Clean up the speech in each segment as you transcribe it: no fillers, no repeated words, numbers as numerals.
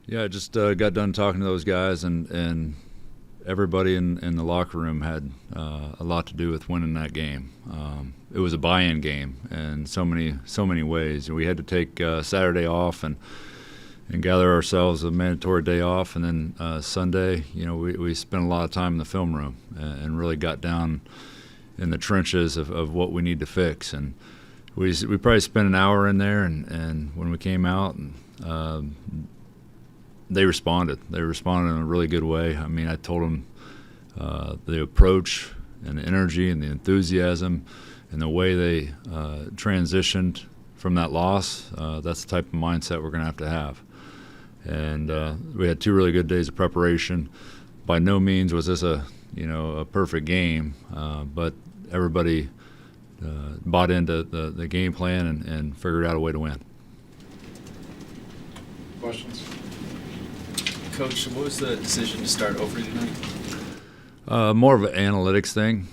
Yeah, I just got done talking to those guys, and everybody in the locker room had a lot to do with winning that game. It was a buy-in game in so many ways. We had to take Saturday off and gather ourselves a mandatory day off, and then Sunday, we spent a lot of time in the film room and really got down in the trenches of what we need to fix. And we probably spent an hour in there, and when we came out, they responded. They responded in a really good way. I mean, I told them the approach and the energy and the enthusiasm and the way they transitioned from that loss, that's the type of mindset we're going to have. And we had 2 really good days of preparation. By no means was this a perfect game, but everybody bought into the game plan and figured out a way to win. Questions? Coach, what was the decision to start over tonight? More of an analytics thing.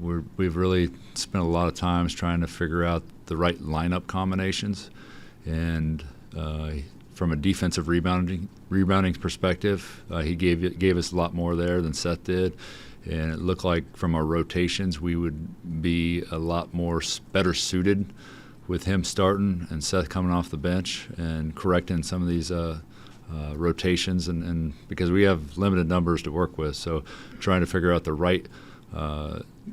We've really spent a lot of time trying to figure out the right lineup combinations, and from a defensive rebounding perspective, he gave us a lot more there than Seth did, and it looked like from our rotations we would be a lot more better suited with him starting and Seth coming off the bench and correcting some of these rotations, and because we have limited numbers to work with, so trying to figure out the right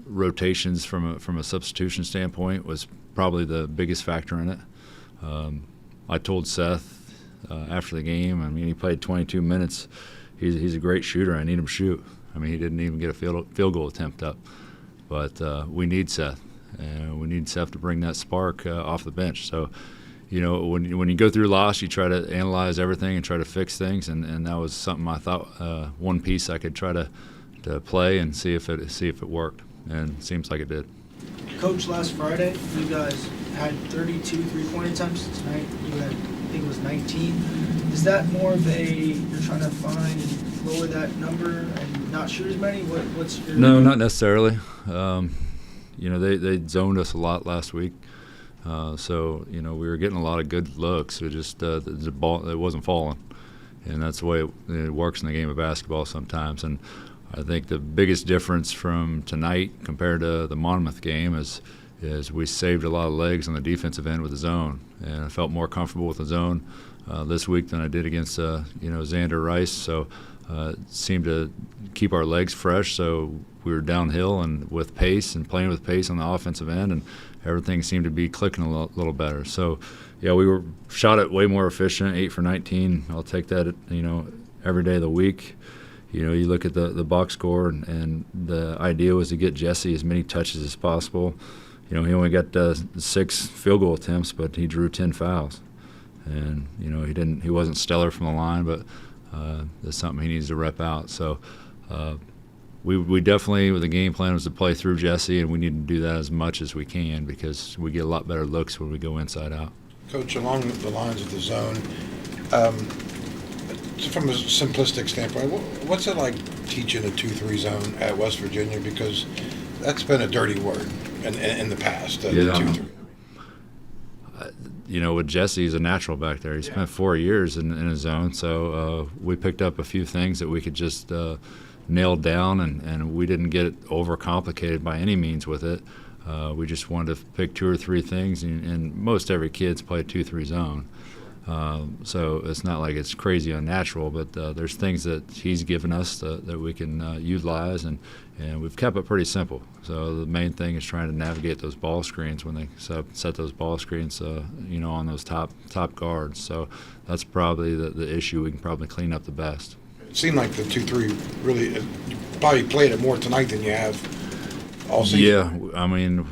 rotations from a substitution standpoint was probably the biggest factor in it. I told Seth after the game, I mean, he played 22 minutes. He's a great shooter. I need him to shoot. I mean, he didn't even get a field goal attempt up, but we need Seth, and we need Seth to bring that spark off the bench. So, when you go through loss, you try to analyze everything and try to fix things, and that was something I thought one piece I could try to play and see if it worked, and it seems like it did. Coach, last Friday you guys had 32 three-point attempts. Tonight you had, I think it was 19. Is that more of you're trying to find and lower that number and not shoot as many? What's your? No, not necessarily. They zoned us a lot last week. So we were getting a lot of good looks. It just the ball, it wasn't falling, and that's the way it works in the game of basketball sometimes. And I think the biggest difference from tonight compared to the Monmouth game is we saved a lot of legs on the defensive end with the zone, and I felt more comfortable with the zone this week than I did against Xander Rice. So it seemed to keep our legs fresh. So we were downhill and with pace and playing with pace on the offensive end, and everything seemed to be clicking a little better. So, yeah, we were shot at way more efficient, 8 for 19. I'll take that, every day of the week. You look at the box score, and the idea was to get Jesse as many touches as possible. He only got 6 field goal attempts, but he drew 10 fouls. And, he wasn't stellar from the line, but that's something he needs to rep out. So, we definitely, the game plan was to play through Jesse, and we need to do that as much as we can because we get a lot better looks when we go inside out. Coach, along the lines of the zone, from a simplistic standpoint, what's it like teaching a 2-3 zone at West Virginia? Because that's been a dirty word in the past. 2-3. With Jesse, he's a natural back there. He spent 4 years in his zone, so we picked up a few things that we could just nailed down, and we didn't get overcomplicated by any means with it. We just wanted to pick 2 or 3 things, and most every kid's play a 2-3 zone. So it's not like it's crazy unnatural, but there's things that he's given us that we can utilize, and we've kept it pretty simple. So the main thing is trying to navigate those ball screens when they set those ball screens, on those top guards. So that's probably the issue we can probably clean up the best. It seemed like the 2-3 really you probably played it more tonight than you have all season. Yeah, I mean,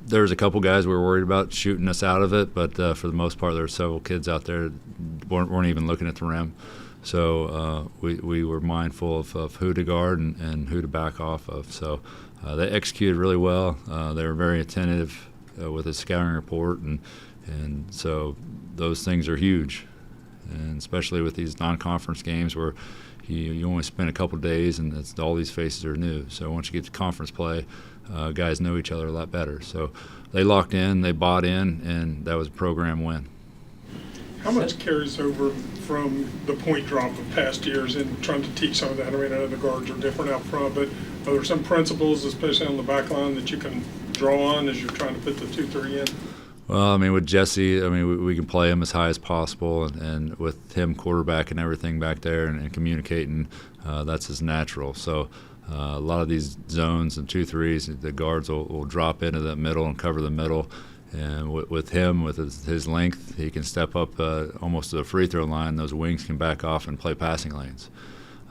there was a couple guys we were worried about shooting us out of it, but for the most part, there were several kids out there that weren't even looking at the rim. So we were mindful of who to guard and who to back off of. So they executed really well. They were very attentive with the scouting report, and so those things are huge. And especially with these non-conference games where you only spend a couple of days and all these faces are new. So once you get to conference play, guys know each other a lot better. So they locked in, they bought in, and that was a program win. How much carries over from the point drop of past years and trying to teach some of that? I mean, I know the guards are different out front, but are there some principles, especially on the back line, that you can draw on as you're trying to put the 2-3 in? Well, I mean, with Jesse, I mean, we can play him as high as possible, and with him quarterback and everything back there and communicating, that's his natural. So a lot of these zones and 2-3s, the guards will drop into the middle and cover the middle. And with him, with his length, he can step up almost to the free throw line. Those wings can back off and play passing lanes.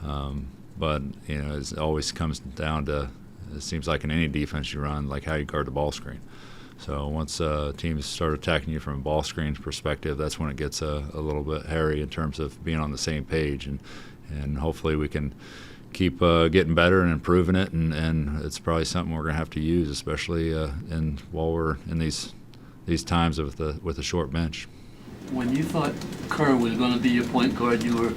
But, you know, it always comes down to, it seems like in any defense you run, like how you guard the ball screen. So once teams start attacking you from a ball screen perspective, that's when it gets a little bit hairy in terms of being on the same page. And hopefully we can keep getting better and improving it. And it's probably something we're going to have to use, especially while we're in these times with a short bench. When you thought Kerr was going to be your point guard, you were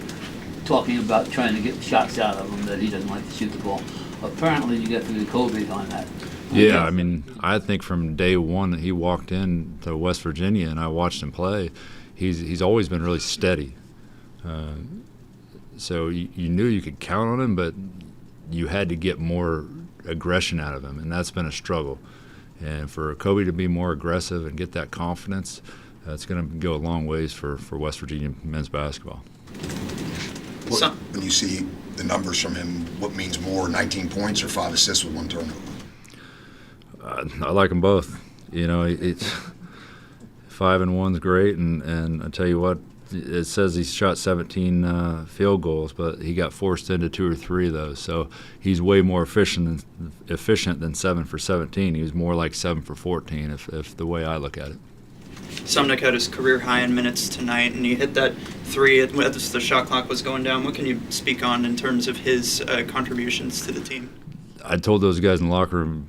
talking about trying to get shots out of him, that he doesn't like to shoot the ball. Apparently you got through Kobe on that. Yeah, I mean, I think from day one that he walked in to West Virginia and I watched him play, he's always been really steady. So you knew you could count on him, but you had to get more aggression out of him, and that's been a struggle. And for Kobe to be more aggressive and get that confidence, it's going to go a long ways for West Virginia men's basketball. When you see the numbers from him, what means more, 19 points or 5 assists with 1 turnover? I like them both. You know, it's 5 and 1's great, and I tell you what, it says he shot 17 field goals, but he got forced into 2 or 3 of those. So he's way more efficient than 7 for 17. He was more like 7 for 14, if the way I look at it. Sumnick had his career high in minutes tonight, and he hit that 3 as the shot clock was going down. What can you speak on in terms of his contributions to the team? I told those guys in the locker room,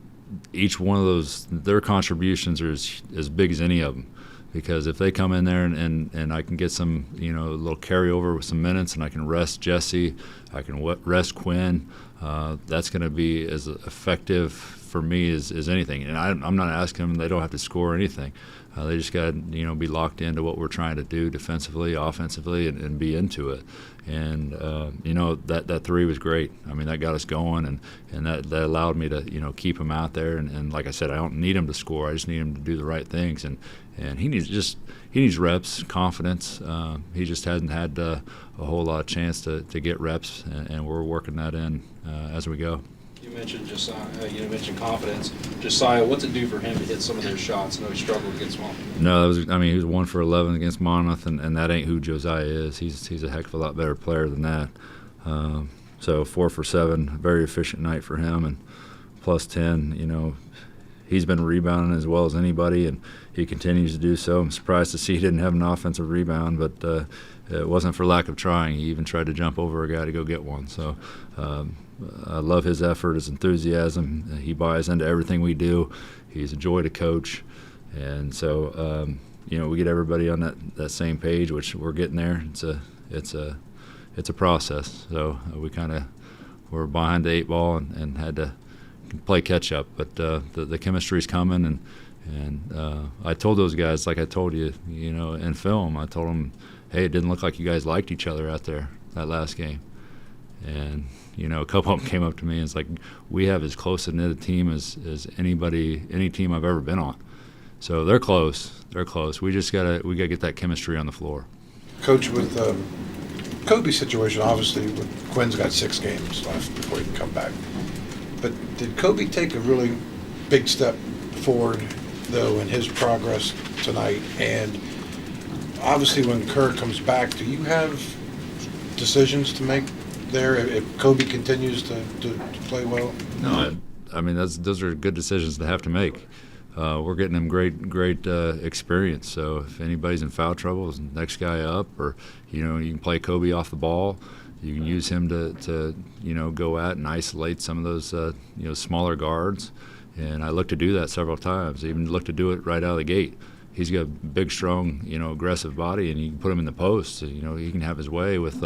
each one of those, their contributions are as big as any of them. Because if they come in there and I can get some, you know, a little carryover with some minutes, and I can rest Jesse, I can rest Quinn, that's going to be as effective for me as anything. And I'm not asking them; they don't have to score anything. They just got to, you know, be locked into what we're trying to do defensively, offensively, and be into it. And you know, that 3 was great. I mean, that got us going, and that allowed me to, you know, keep him out there. And like I said, I don't need him to score. I just need him to do the right things. And he needs reps, confidence. He just hasn't had a whole lot of chance to get reps, and we're working that in as we go. You mentioned Josiah. You mentioned confidence. Josiah, what's it do for him to hit some of those shots? I know he struggled against Monmouth. No, he was 1 for 11 against Monmouth, and that ain't who Josiah is. He's a heck of a lot better player than that. So 4 for 7, very efficient night for him, and plus 10. You know, he's been rebounding as well as anybody, and he continues to do so. I'm surprised to see he didn't have an offensive rebound, but it wasn't for lack of trying. He even tried to jump over a guy to go get one. So I love his effort, his enthusiasm. He buys into everything we do. He's a joy to coach. And so, you know, we get everybody on that same page, which we're getting there. It's a process. So we're behind the 8 ball and had to play catch up. But the chemistry's coming, and I told those guys, like I told you, you know, in film, I told them, hey, it didn't look like you guys liked each other out there that last game. And, you know, a couple of them came up to me and it's like, we have as close a knit team as any team I've ever been on. So they're close. We just gotta get that chemistry on the floor. Coach, with Kobe's situation, obviously, Quinn's got 6 games left before he can come back. But did Kobe take a really big step forward, though, in his progress tonight? And obviously, when Kerr comes back, do you have decisions to make there if Kobe continues to play well? No, I mean those are good decisions to have to make. We're getting him great experience. So if anybody's in foul trouble, is the next guy up, or you know, you can play Kobe off the ball. You can use him to you know, go at and isolate some of those you know, smaller guards. And I look to do that several times. I even look to do it right out of the gate. He's got a big, strong, you know, aggressive body, and you can put him in the post. So, you know, he can have his way with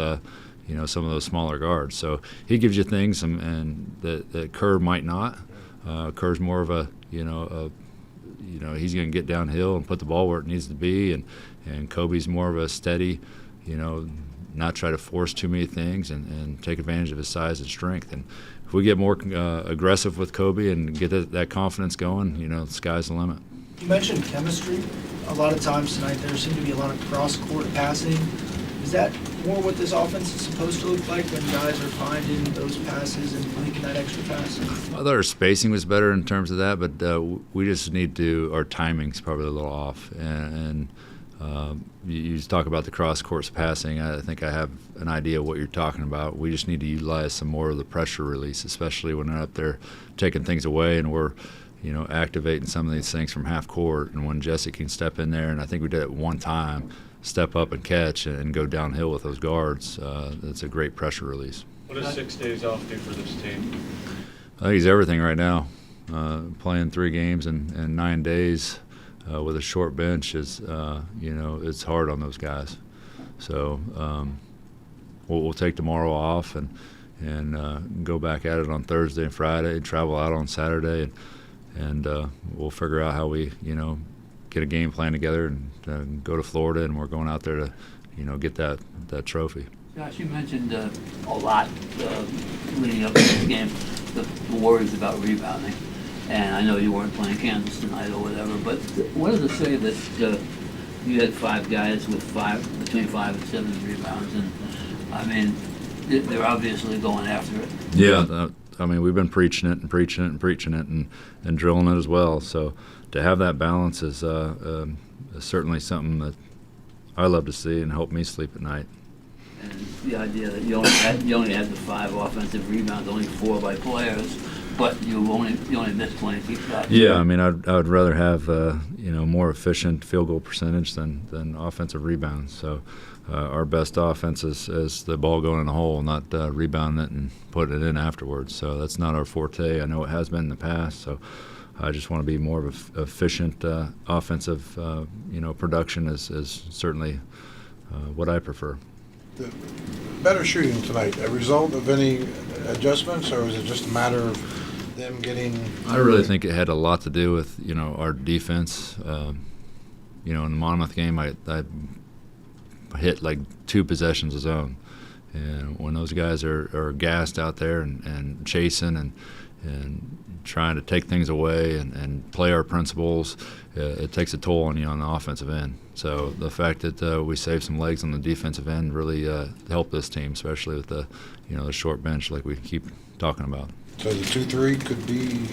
you know, some of those smaller guards. So he gives you things, and that Kerr might not. Kerr's more of a, you know, he's going to get downhill and put the ball where it needs to be, and Kobe's more of a steady, not try to force too many things and take advantage of his size and strength. And if we get more aggressive with Kobe and get that confidence going, the sky's the limit. You mentioned chemistry. A lot of times tonight there seemed to be a lot of cross-court passing. Is that more what this offense is supposed to look like when guys are finding those passes and making that extra pass? I thought our spacing was better in terms of that, but we just need to – our timing's probably a little off. And you talk about the cross-court passing. I think I have an idea of what you're talking about. We just need to utilize some more of the pressure release, especially when they're up there taking things away and we're activating some of these things from half court. And when Jesse can step in there, and I think we did it one time, step up and catch and go downhill with those guards, it's a great pressure release. What does 6 days off do for this team? I think he's everything right now. Playing 3 games in 9 days with a short bench is, it's hard on those guys. So we'll take tomorrow off and go back at it on Thursday and Friday and travel out on Saturday, and we'll figure out how we, get a game plan together and go to Florida, and we're going out there to, get that trophy. Josh, you mentioned a lot leading up to this game, the worries about rebounding. And I know you weren't playing Kansas tonight or whatever, but what does it say that you had 5 guys with between 5 and 7 rebounds? And I mean, they're obviously going after it. Yeah, we've been preaching it and drilling it as well. So to have that balance is certainly something that I love to see and help me sleep at night. And the idea that you only had the 5 offensive rebounds, only 4 by players, but you only missed 20 shots. Yeah, I would rather have more efficient field goal percentage than offensive rebounds. So our best offense is the ball going in the hole, not rebounding it and putting it in afterwards. So that's not our forte. I know it has been in the past. So I just want to be more of a efficient offensive production is certainly what I prefer. The better shooting tonight, a result of any adjustments, or is it just a matter of them getting? I really think it had a lot to do with our defense. In the Monmouth game, I hit like 2 possessions of zone, and when those guys are gassed out there and chasing and trying to take things away and play our principles, it takes a toll on you on the offensive end. So the fact that we saved some legs on the defensive end really helped this team, especially with the the short bench like we keep talking about. So the 2-3 could be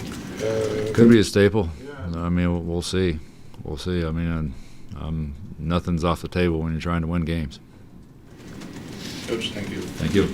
could be a staple. Yeah. We'll see. We'll see. Nothing's off the table when you're trying to win games. Coach, thank you. Thank you.